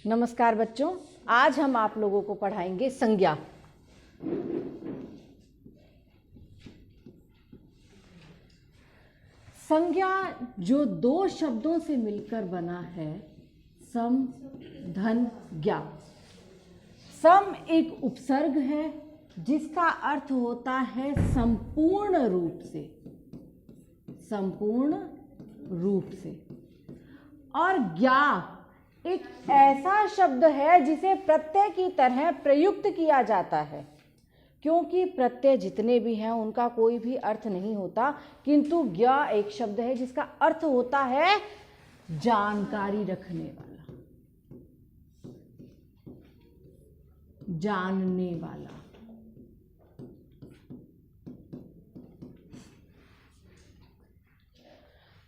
नमस्कार बच्चों, आज हम आप लोगों को पढ़ाएंगे संज्ञा। संज्ञा जो दो शब्दों से मिलकर बना है, सम धन ज्ञा। सम एक उपसर्ग है जिसका अर्थ होता है संपूर्ण रूप से, संपूर्ण रूप से। और ज्ञा एक ऐसा शब्द है जिसे प्रत्यय की तरह प्रयुक्त किया जाता है, क्योंकि प्रत्यय जितने भी हैं उनका कोई भी अर्थ नहीं होता, किंतु ज्ञा एक शब्द है जिसका अर्थ होता है जानकारी रखने वाला, जानने वाला।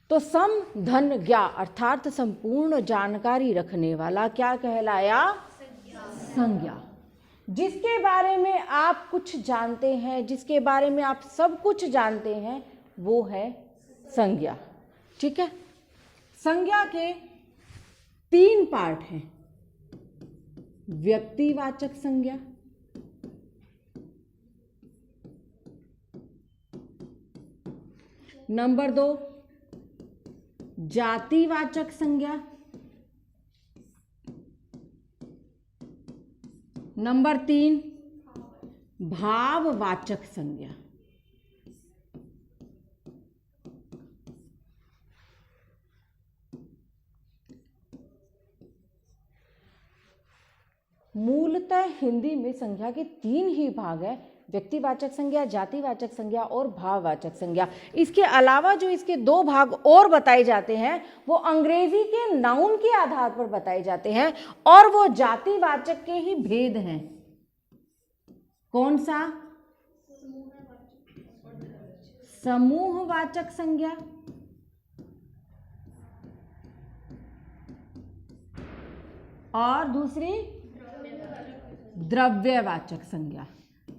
तो सम धन ज्ञा अर्थात संपूर्ण जानकारी रखने वाला क्या कहलाया? संज्ञा। जिसके बारे में आप कुछ जानते हैं, जिसके बारे में आप सब कुछ जानते हैं, वो है संज्ञा। ठीक है। संज्ञा के 3 पार्ट हैं। व्यक्तिवाचक संज्ञा, नंबर 2 जातिवाचक संज्ञा, नंबर 3 भाववाचक संज्ञा। मूलतः हिंदी में संज्ञा के 3 ही भाग है, व्यक्तिवाचक संज्ञा, जातिवाचक संज्ञा और भाववाचक संज्ञा। इसके अलावा जो इसके 2 भाग और बताए जाते हैं वो अंग्रेजी के नाउन के आधार पर बताए जाते हैं, और वो जातिवाचक के ही भेद हैं। कौन सा? समूहवाचक संज्ञा और दूसरी द्रव्यवाचक संज्ञा,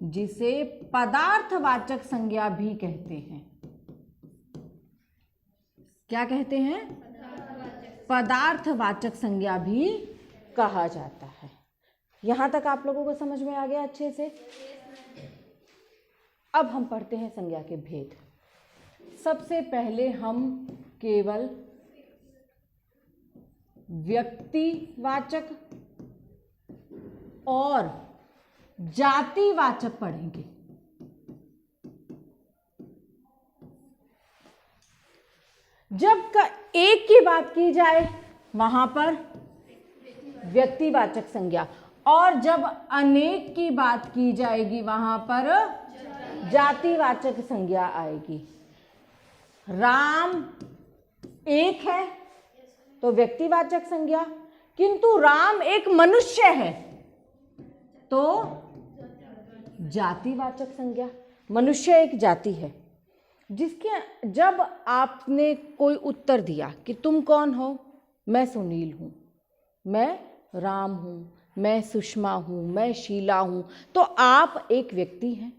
जिसे पदार्थवाचक संज्ञा भी कहते हैं। क्या कहते हैं? पदार्थवाचक संज्ञा भी कहा जाता है। यहां तक आप लोगों को समझ में आ गया अच्छे से? अब हम पढ़ते हैं संज्ञा के भेद। सबसे पहले हम केवल व्यक्तिवाचक और जातिवाचक पढ़ेंगे। जब एक की बात की जाए वहां पर व्यक्तिवाचक संज्ञा, और जब अनेक की बात की जाएगी वहां पर जातिवाचक संज्ञा आएगी। राम एक है तो व्यक्तिवाचक संज्ञा, किंतु राम एक मनुष्य है तो जातिवाचक संज्ञा। मनुष्य एक जाति है जिसके जब आपने कोई उत्तर दिया कि तुम कौन हो, मैं सुनील हूं, मैं राम हूं, मैं सुषमा हूं, मैं शीला हूं, तो आप एक व्यक्ति हैं,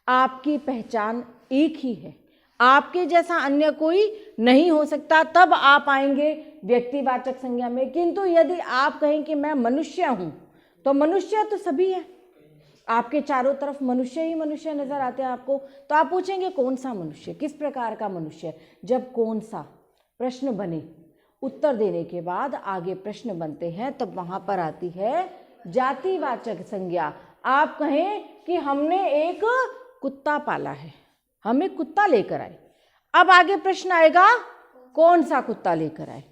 आपकी पहचान एक ही है, आपके जैसा अन्य कोई नहीं हो सकता, तब आप आएंगे व्यक्तिवाचक संज्ञा में। किंतु यदि आप कहें कि मैं मनुष्य हूं, तो मनुष्य तो सभी है, आपके चारों तरफ मनुष्य ही मनुष्य नजर आते हैं आपको, तो आप पूछेंगे कौन सा मनुष्य, किस प्रकार का मनुष्य। जब कौन सा प्रश्न बने, उत्तर देने के बाद आगे प्रश्न बनते हैं, तब वहां पर आती है जातिवाचक संज्ञा। आप कहें कि हमने एक कुत्ता पाला है, हम एक कुत्ता लेकर आए, अब आगे प्रश्न आएगा कौन सा कुत्ता लेकर आए।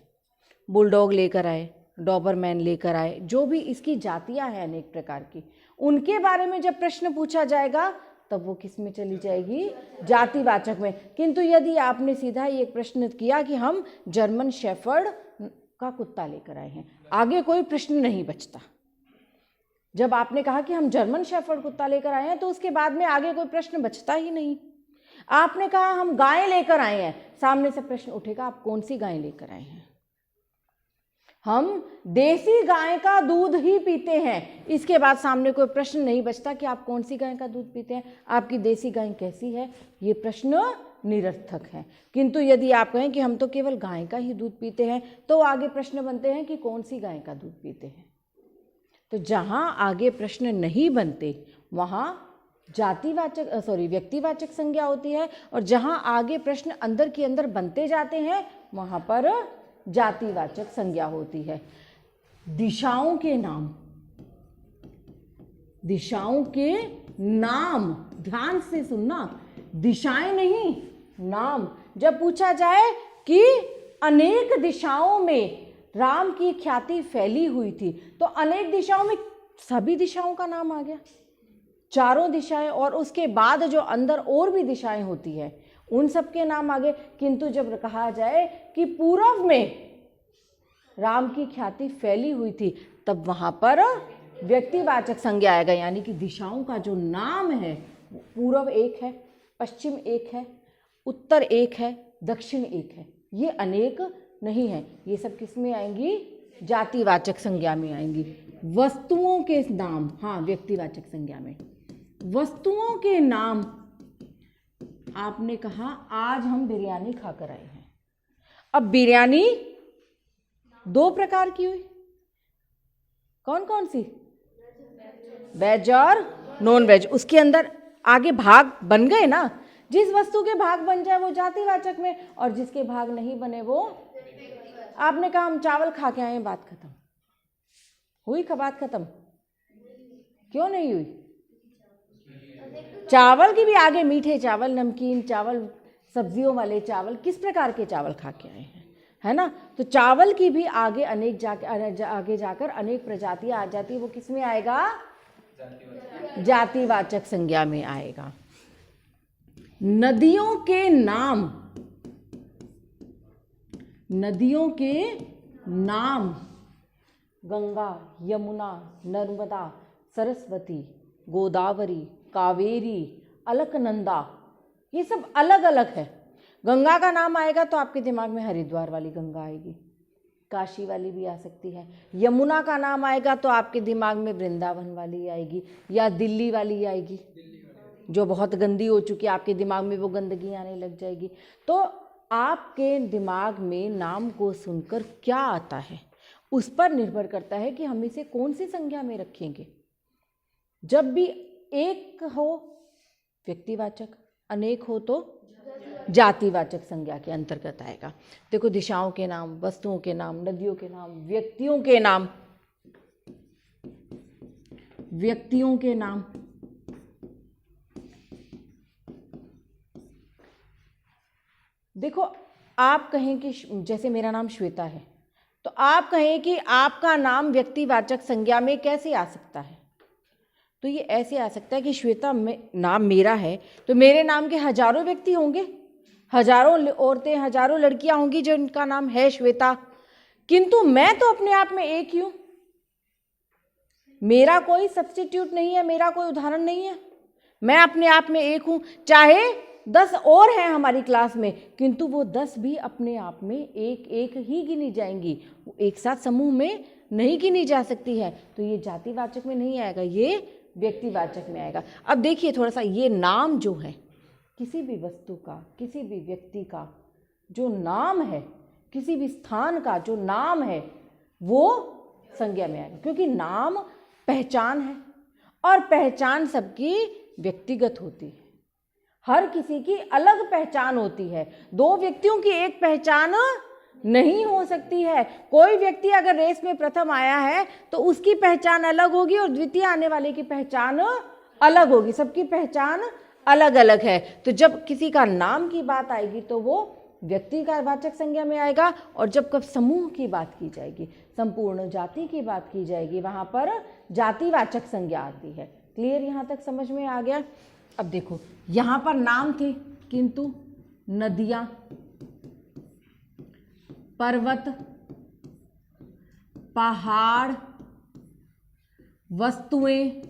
बुलडॉग लेकर आए, डॉबरमैन लेकर आए, जो भी इसकी जातियां हैं अनेक प्रकार की, उनके बारे में जब प्रश्न पूछा जाएगा तब वो किस में चली जाएगी? जातिवाचक में। किंतु यदि आपने सीधा ये प्रश्न किया कि हम जर्मन शेफर्ड का कुत्ता लेकर आए हैं, आगे कोई प्रश्न नहीं बचता। जब आपने कहा कि हम जर्मन शेफर्ड कुत्ता लेकर आए हैं, तो उसके बाद में आगे कोई प्रश्न बचता ही नहीं। आपने कहा हम गाय लेकर आए हैं, सामने से प्रश्न उठेगा आप कौन सी गाय लेकर आए हैं। हम देसी गाय का दूध ही पीते हैं, इसके बाद सामने कोई प्रश्न नहीं बचता कि आप कौन सी गाय का दूध पीते हैं, आपकी देसी गाय कैसी है, ये प्रश्न निरर्थक है। किंतु यदि आप कहें कि हम तो केवल गाय का ही दूध पीते हैं, तो आगे प्रश्न बनते हैं कि कौन सी गाय का दूध पीते हैं। तो जहाँ आगे प्रश्न नहीं बनते वहाँ व्यक्तिवाचक संज्ञा होती है, और जहाँ आगे प्रश्न अंदर के अंदर बनते जाते हैं वहाँ पर जातिवाचक संज्ञा होती है। दिशाओं के नाम, दिशाओं के नाम, ध्यान से सुनना, दिशाएं नहीं, नाम। जब पूछा जाए कि अनेक दिशाओं में राम की ख्याति फैली हुई थी, तो अनेक दिशाओं में सभी दिशाओं का नाम आ गया, चारों दिशाएं, और उसके बाद जो अंदर और भी दिशाएं होती है उन सब के नाम आ गए। किंतु जब कहा जाए कि पूर्व में राम की ख्याति फैली हुई थी, तब वहां पर व्यक्तिवाचक संज्ञा आएगा, यानी कि दिशाओं का जो नाम है, पूर्व एक है, पश्चिम एक है, उत्तर एक है, दक्षिण एक है, ये अनेक नहीं है। ये सब किस में आएंगी? जातिवाचक संज्ञा में आएंगी। वस्तुओं के नाम, हाँ, व्यक्तिवाचक संज्ञा में वस्तुओं के नाम। आपने कहा आज हम बिरयानी खाकर आए हैं। अब बिरयानी दो प्रकार की हुई, कौन कौन सी? वेज और नॉन वेज। उसके अंदर आगे भाग बन गए ना, जिस वस्तु के भाग बन जाए वो जातिवाचक में, और जिसके भाग नहीं बने वो। आपने कहा हम चावल खा के आए, बात खत्म हुई? बात खत्म क्यों नहीं हुई? चावल की भी आगे मीठे चावल, नमकीन चावल, सब्जियों वाले चावल, किस प्रकार के चावल खा के आए हैं, है ना? तो चावल की भी आगे आगे जाकर अनेक प्रजातियां आ जाती है, वो किस में आएगा? जातिवाचक संज्ञा में आएगा। नदियों के नाम, नदियों के नाम, गंगा, यमुना, नर्मदा, सरस्वती, गोदावरी, कावेरी, अलकनंदा, ये सब अलग अलग है। गंगा का नाम आएगा तो आपके दिमाग में हरिद्वार वाली गंगा आएगी, काशी वाली भी आ सकती है। यमुना का नाम आएगा तो आपके दिमाग में वृंदावन वाली आएगी, या दिल्ली वाली आएगी जो बहुत गंदी हो चुकी है, आपके दिमाग में वो गंदगी आने लग जाएगी। तो आपके दिमाग में नाम को सुनकर क्या आता है उस पर निर्भर करता है कि हम इसे कौन सी संज्ञा में रखेंगे। जब भी एक हो व्यक्तिवाचक, अनेक हो तो जातिवाचक संज्ञा के अंतर्गत आएगा। देखो, दिशाओं के नाम, वस्तुओं के नाम, नदियों के नाम, व्यक्तियों के नाम, व्यक्तियों के नाम। देखो, आप कहें कि जैसे मेरा नाम श्वेता है, तो आप कहें कि आपका नाम व्यक्तिवाचक संज्ञा में कैसे आ सकता है? तो ये ऐसे आ सकता है कि श्वेता नाम मेरा है, तो मेरे नाम के हजारों व्यक्ति होंगे, हजारों औरतें, हजारों लड़कियां होंगी जिनका नाम है श्वेता, किंतु मैं तो अपने आप में एक ही हूं। मेरा कोई सब्स्टिट्यूट नहीं है, मेरा कोई उदाहरण नहीं है, मैं अपने आप में एक हूं। चाहे 10 और हैं हमारी क्लास में, किंतु वो 10 भी अपने आप में एक एक ही गिनी जाएंगी, एक साथ समूह में नहीं गिनी जा सकती है। तो ये जातिवाचक में नहीं आएगा, ये व्यक्तिवाचक में आएगा। अब देखिए थोड़ा सा, ये नाम जो है, किसी भी वस्तु का, किसी भी व्यक्ति का जो नाम है, किसी भी स्थान का जो नाम है, वो संज्ञा में आएगा, क्योंकि नाम पहचान है, और पहचान सबकी व्यक्तिगत होती है। हर किसी की अलग पहचान होती है, दो व्यक्तियों की एक पहचान नहीं हो सकती है। कोई व्यक्ति अगर रेस में प्रथम आया है तो उसकी पहचान अलग होगी, और द्वितीय आने वाले की पहचान अलग होगी, सबकी पहचान अलग अलग है। तो जब किसी का नाम की बात आएगी तो वो व्यक्ति का वाचक संज्ञा में आएगा, और जब कब समूह की बात की जाएगी, संपूर्ण जाति की बात की जाएगी, वहां पर जातिवाचक संज्ञा आती है। क्लियर? यहां तक समझ में आ गया? अब देखो, यहां पर नाम थे, किंतु नदियां, पर्वत, पहाड़, वस्तुएं,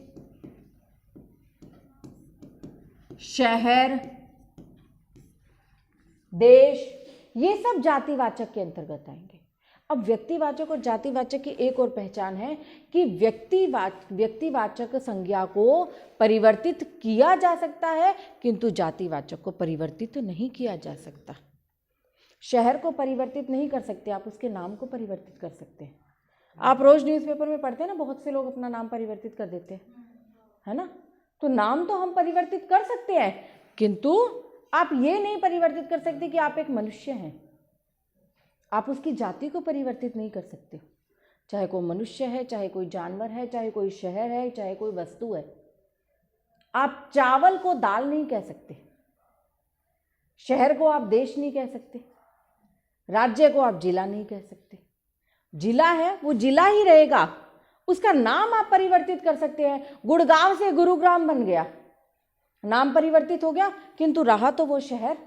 शहर, देश, ये सब जातिवाचक के अंतर्गत आएंगे। अब व्यक्तिवाचक और जातिवाचक की एक और पहचान है कि व्यक्तिवाचक संज्ञा को परिवर्तित किया जा सकता है, किंतु जातिवाचक को परिवर्तित नहीं किया जा सकता। शहर को परिवर्तित नहीं कर सकते आप, उसके नाम को परिवर्तित कर सकते हैं। आप रोज न्यूज़पेपर में पढ़ते हैं ना, बहुत से लोग अपना नाम परिवर्तित कर देते हैं, है ना। तो नाम तो हम परिवर्तित कर सकते हैं, किंतु आप ये नहीं परिवर्तित कर सकते कि आप एक मनुष्य हैं। आप उसकी जाति को परिवर्तित नहीं कर सकते, चाहे कोई मनुष्य है, चाहे कोई जानवर है, चाहे कोई शहर है, चाहे कोई वस्तु है। आप चावल को दाल नहीं कह सकते, शहर को आप देश नहीं कह सकते, राज्य को आप जिला नहीं कह सकते। जिला है वो जिला ही रहेगा, उसका नाम आप परिवर्तित कर सकते हैं। गुड़गांव से गुरुग्राम बन गया, नाम परिवर्तित हो गया, किंतु रहा तो वो शहर।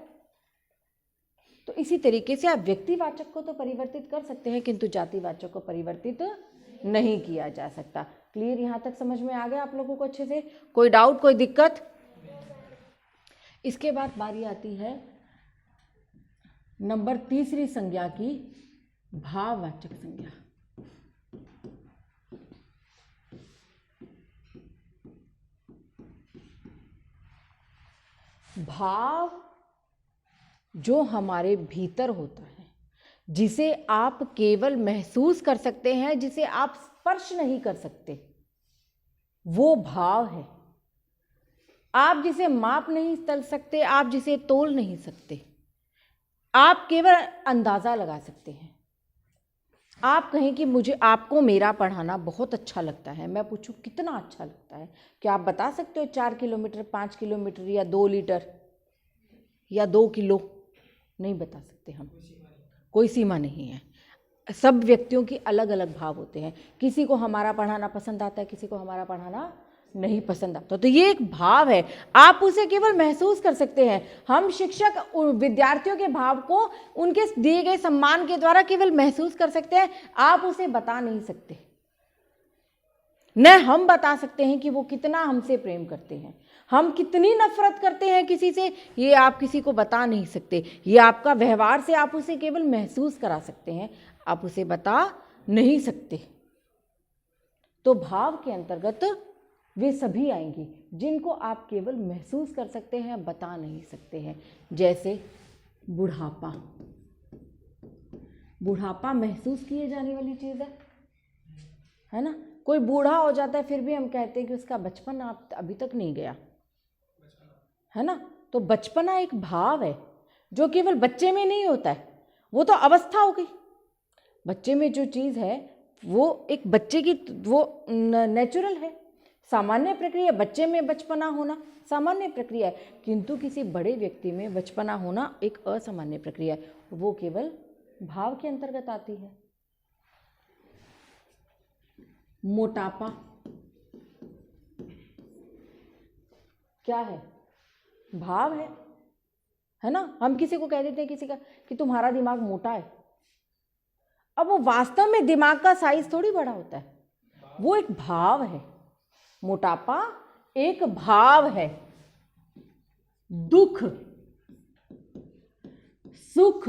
तो इसी तरीके से आप व्यक्तिवाचक को तो परिवर्तित कर सकते हैं, किंतु जातिवाचक को परिवर्तित नहीं किया जा सकता। क्लियर? यहां तक समझ में आ गया आप लोगों को अच्छे से? कोई डाउट, कोई दिक्कत? इसके बाद बारी आती है नंबर तीसरी संज्ञा की, भाववाचक संज्ञा। भाव जो हमारे भीतर होता है, जिसे आप केवल महसूस कर सकते हैं, जिसे आप स्पर्श नहीं कर सकते, वो भाव है। आप जिसे माप नहीं तल सकते, आप जिसे तोल नहीं सकते, आप केवल अंदाजा लगा सकते हैं। आप कहें कि मुझे आपको मेरा पढ़ाना बहुत अच्छा लगता है, मैं पूछूं कितना अच्छा लगता है, क्या आप बता सकते हो 4 किलोमीटर, 5 किलोमीटर, या 2 लीटर, या 2 किलो? नहीं बता सकते हम, कोई सीमा नहीं है। सब व्यक्तियों की अलग अलग भाव होते हैं, किसी को हमारा पढ़ाना पसंद आता है, किसी को हमारा पढ़ाना नहीं पसंद आता। तो ये एक भाव है, आप उसे केवल महसूस कर सकते हैं। हम शिक्षक विद्यार्थियों के भाव को उनके दिए गए सम्मान के द्वारा केवल महसूस कर सकते हैं, आप उसे बता नहीं सकते। न हम बता सकते हैं कि वो कितना हमसे प्रेम करते हैं, हम कितनी नफरत करते हैं किसी से, ये आप किसी को बता नहीं सकते। ये आपका व्यवहार से आप उसे केवल महसूस करा सकते हैं, आप उसे बता नहीं सकते। तो भाव के अंतर्गत वे सभी आएंगे जिनको आप केवल महसूस कर सकते हैं, बता नहीं सकते हैं। जैसे बुढ़ापा, बुढ़ापा महसूस किए जाने वाली चीज़ है ना। कोई बूढ़ा हो जाता है, फिर भी हम कहते हैं कि उसका बचपन आप अभी तक नहीं गया, है ना। तो बचपना एक भाव है जो केवल बच्चे में नहीं होता है, वो तो अवस्था हो गई। बच्चे में जो चीज़ है वो एक बच्चे की, वो नेचुरल है, सामान्य प्रक्रिया। बच्चे में बचपना होना सामान्य प्रक्रिया है, किंतु किसी बड़े व्यक्ति में बचपना होना एक असामान्य प्रक्रिया है, वो केवल भाव के अंतर्गत आती है। मोटापा क्या है? भाव है ना। हम किसी को कह देते हैं किसी का कि तुम्हारा दिमाग मोटा है, अब वो वास्तव में दिमाग का साइज थोड़ी बड़ा होता है, वो एक भाव है। मोटापा एक भाव है। दुख, सुख,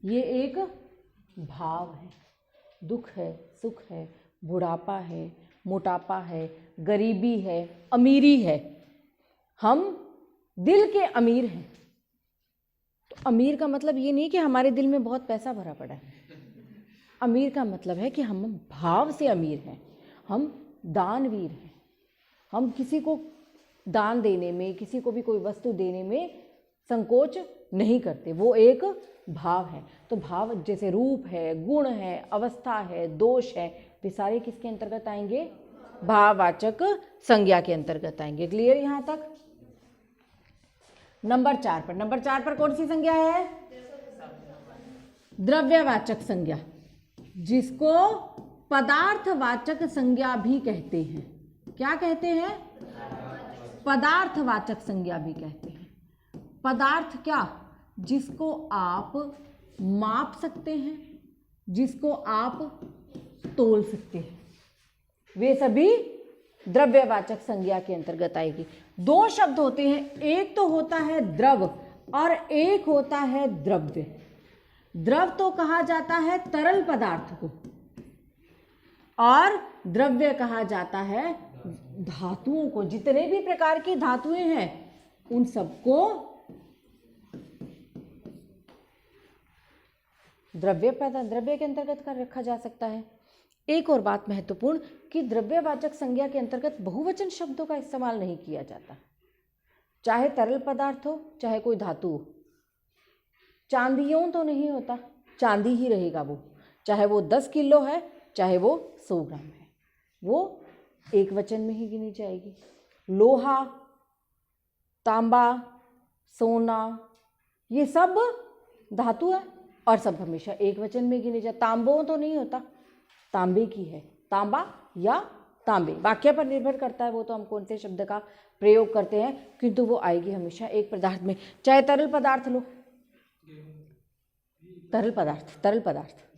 ये एक भाव है। दुख है, सुख है, बुढ़ापा है, मोटापा है, गरीबी है, अमीरी है। हम दिल के अमीर हैं। तो अमीर का मतलब ये नहीं कि हमारे दिल में बहुत पैसा भरा पड़ा है। अमीर का मतलब है कि हम भाव से अमीर हैं, हम दानवीर हैं। हम किसी को दान देने में, किसी को भी कोई वस्तु देने में संकोच नहीं करते, वो एक भाव है। तो भाव जैसे रूप है, गुण है, अवस्था है, दोष है, वे सारे किसके अंतर्गत आएंगे? भाववाचक संज्ञा के अंतर्गत आएंगे। क्लियर यहाँ तक? नंबर 4 पर, नंबर 4 पर कौन सी संज्ञा है? द्रव्यवाचक संज्ञा, जिसको पदार्थवाचक संज्ञा भी कहते हैं। क्या कहते हैं? पदार्थवाचक संज्ञा भी कहते हैं। पदार्थ क्या? जिसको आप माप सकते हैं, जिसको आप तोल सकते हैं, वे सभी द्रव्यवाचक संज्ञा के अंतर्गत आएगी। 2 शब्द होते हैं, एक तो होता है द्रव और एक होता है द्रव्य। द्रव तो कहा जाता है तरल पदार्थ को, और द्रव्य कहा जाता है धातुओं को। जितने भी प्रकार की धातुएं हैं उन सबको द्रव्य के अंतर्गत कर रखा जा सकता है। एक और बात महत्वपूर्ण कि द्रव्यवाचक संज्ञा के अंतर्गत बहुवचन शब्दों का इस्तेमाल नहीं किया जाता, चाहे तरल पदार्थ हो चाहे कोई धातु हो। चांदियों तो नहीं होता, चांदी ही रहेगा वो, चाहे वो 10 किलो है चाहे वो 100 ग्राम है, वो एक वचन में ही गिनी जाएगी। लोहा, तांबा, सोना, ये सब धातु है और सब हमेशा एक वचन में गिने जाए। तांबों तो नहीं होता, तांबे की है, तांबा या तांबे, वाक्य पर निर्भर करता है वो तो हम कौन से शब्द का प्रयोग करते हैं, किंतु वो आएगी हमेशा एक पदार्थ में। चाहे तरल पदार्थ लो, तरल पदार्थ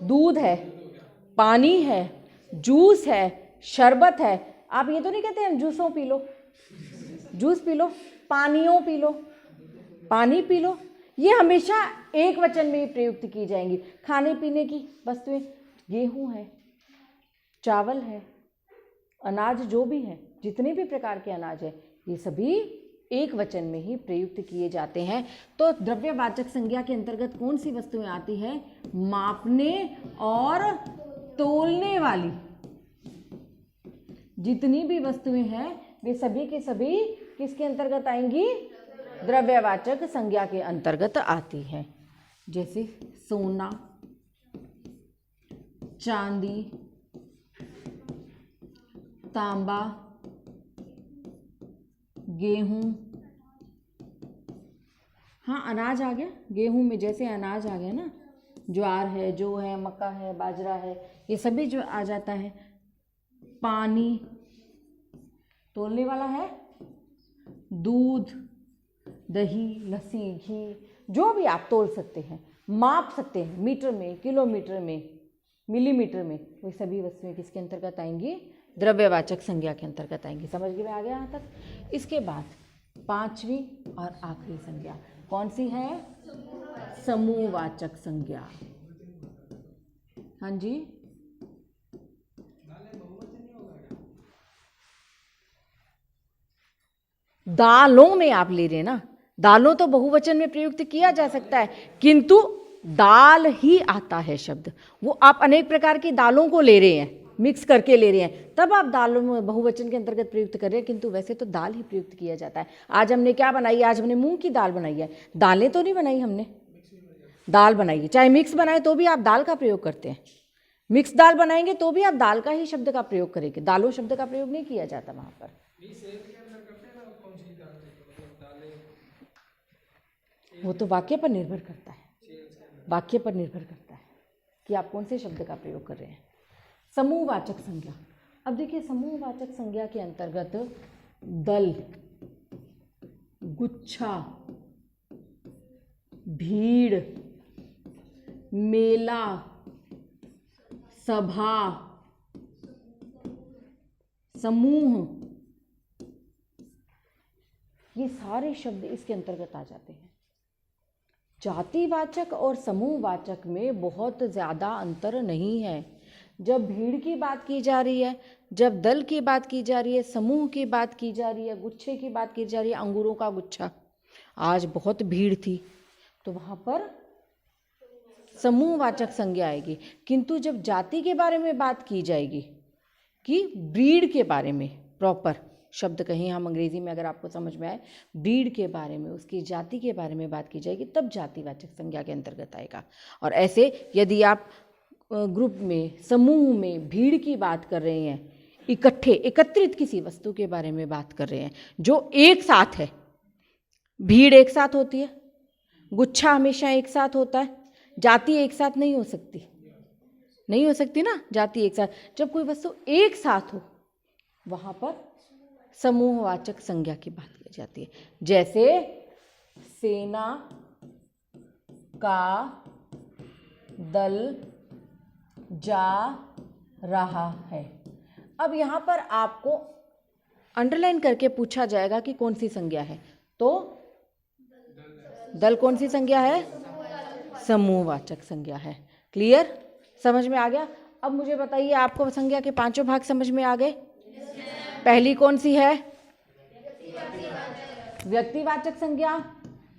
दूध है, पानी है, जूस है, शरबत है। आप ये तो नहीं कहते हम जूसों P low, juice P low, पानियों पी लो, पानी पी लो, ये हमेशा एक वचन में ही प्रयुक्त की जाएंगी। खाने पीने की वस्तुएं, गेहूं है, चावल है, अनाज जो भी है, जितने भी प्रकार के अनाज है, ये सभी एक वचन में ही प्रयुक्त किए जाते हैं। तो द्रव्यवाचक संज्ञा के अंतर्गत कौन सी वस्तुएं आती है? मापने और तोलने वाली जितनी भी वस्तुएं हैं वे सभी के सभी किसके अंतर्गत आएंगी? द्रव्यवाचक संज्ञा के अंतर्गत आती हैं। जैसे सोना, चांदी, तांबा, गेहूं, हाँ अनाज आ गया, गेहूं में जैसे अनाज आ गया ना, ज्वार है, जौ है, मक्का है, बाजरा है, ये सभी जो आ जाता है। पानी तोलने वाला है, दूध, दही, लस्सी, घी, जो भी आप तोल सकते हैं, माप सकते हैं, मीटर में, किलोमीटर में, मिलीमीटर में, वो सभी वस्तुएं किसके अंतर्गत आएंगी? द्रव्यवाचक संज्ञा के अंतर्गत आएंगी। समझ में आ गया यहाँ तक? इसके बाद पांचवी और आखिरी संज्ञा कौन सी है? समूहवाचक संज्ञा। हाँ जी, दालों में आप ले रहे हैं ना, दालों तो बहुवचन में प्रयुक्त किया जा सकता है, किंतु दाल ही आता है शब्द, वो आप अनेक प्रकार की दालों को ले रहे हैं, मिक्स करके ले रहे हैं, तब आप दालों में बहुवचन के अंतर्गत प्रयुक्त कर रहे हैं, किंतु वैसे तो दाल ही प्रयुक्त किया जाता है। आज हमने क्या बनाई है? आज हमने मूंग की दाल बनाई है, दालें तो नहीं बनाई हमने, दाल बनाई है। चाहे मिक्स बनाए तो भी आप दाल का प्रयोग करते हैं, मिक्स दाल बनाएंगे तो भी आप दाल का ही शब्द का प्रयोग करेंगे, दालों शब्द का प्रयोग नहीं किया जाता वहां पर। वो तो वाक्य पर निर्भर करता है, वाक्य पर निर्भर करता है कि आप कौन से शब्द का प्रयोग कर रहे हैं। समूहवाचक संज्ञा, अब देखिए समूहवाचक संज्ञा के अंतर्गत दल, गुच्छा, भीड़, मेला, सभा, समूह, ये सारे शब्द इसके अंतर्गत आ जाते हैं। जातिवाचक और समूहवाचक में बहुत ज़्यादा अंतर नहीं है। जब भीड़ की बात की जा रही है, जब दल की बात की जा रही है, समूह की बात की जा रही है, गुच्छे की बात की जा रही है, अंगूरों का गुच्छा, आज बहुत भीड़ थी, तो वहाँ पर समूहवाचक संज्ञा आएगी। किंतु जब जाति के बारे में बात की जाएगी, कि ब्रीड के बारे में, प्रॉपर शब्द कहीं हम अंग्रेजी में अगर आपको समझ में आए, ब्रीड के बारे में, उसकी जाति के बारे में बात की जाएगी, तब जातिवाचक संज्ञा के अंतर्गत आएगा। और ऐसे यदि आप ग्रुप में, समूह में भीड़ की बात कर रहे हैं, इकट्ठे एकत्रित किसी वस्तु के बारे में बात कर रहे हैं जो एक साथ है, भीड़ एक साथ होती है, गुच्छा हमेशा एक साथ होता है, जाति एक साथ नहीं हो सकती, नहीं हो सकती ना जाति एक साथ। जब कोई वस्तु एक साथ हो वहाँ पर समूहवाचक संज्ञा की बात की जाती है। जैसे सेना का दल जा रहा है। अब यहाँ पर आपको अंडरलाइन करके पूछा जाएगा कि कौन सी संज्ञा है, तो दल कौन सी संज्ञा है? समूहवाचक संज्ञा है। क्लियर? समझ में आ गया? अब मुझे बताइए, आपको संज्ञा के पांचों भाग समझ में आ गए? पहली कौन सी है? व्यक्तिवाचक संज्ञा।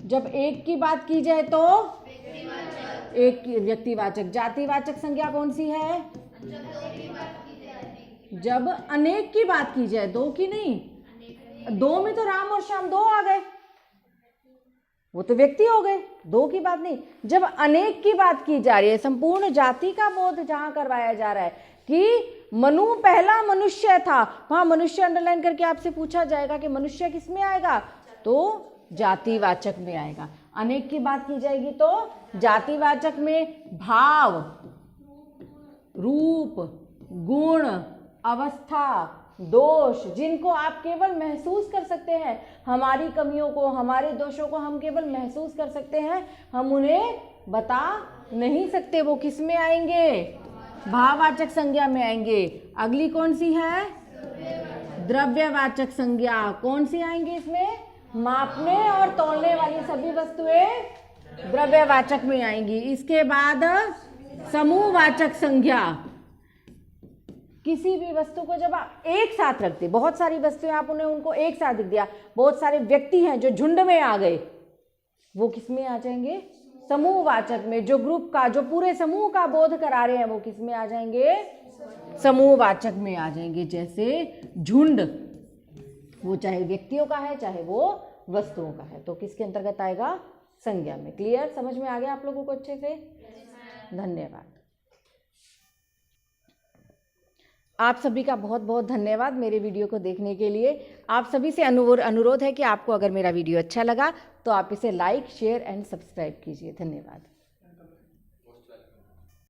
जब एक की बात की जाए तो एक व्यक्तिवाचक। जातिवाचक संज्ञा कौन सी है? जब अनेक की बात की जाए, दो की नहीं। दो में तो राम और श्याम दो आ गए, वो तो व्यक्ति हो गए, दो की बात नहीं। जब अनेक की बात की जा रही है, संपूर्ण जाति का बोध जहां करवाया जा रहा है कि मनु पहला मनुष्य था, वहां मनुष्य अंडरलाइन करके आपसे पूछा जाएगा कि मनुष्य किस में आएगा, तो जातिवाचक में आएगा। अनेक की बात की जाएगी तो जातिवाचक में भाव, रूप, गुण, अवस्था, दोष, जिनको आप केवल महसूस कर सकते हैं, हमारी कमियों को, हमारे दोषों को हम केवल महसूस कर सकते हैं, हम उन्हें बता नहीं सकते। वो किस में आएंगे? भाववाचक संज्ञा में आएंगे। अगली कौन सी है? द्रव्यवाचक संज्ञा। कौन सी आएंगी इसमें? मापने और तौलने वाली सभी वस्तुएं द्रव्यवाचक में आएंगी। इसके बाद समूहवाचक संज्ञा। किसी भी वस्तु को जब आप एक साथ रखते, बहुत सारी वस्तुएं आप उनको एक साथ दिख दिया, बहुत सारे व्यक्ति हैं जो झुंड में आ गए, वो किस में आ जाएंगे? समूहवाचक में। जो ग्रुप का, जो पूरे समूह का बोध करा रहे हैं, वो किस में आ जाएंगे? समूहवाचक में आ जाएंगे। जैसे झुंड, वो चाहे व्यक्तियों का है चाहे वो वस्तुओं का है, तो किसके अंतर्गत आएगा? संज्ञा में। क्लियर? समझ में आ गया आप लोगों को अच्छे से? धन्यवाद। आप सभी का बहुत बहुत धन्यवाद मेरे वीडियो को देखने के लिए। आप सभी से अनुरोध है कि आपको अगर मेरा वीडियो अच्छा लगा तो आप इसे लाइक, शेयर एंड सब्सक्राइब कीजिए। धन्यवाद।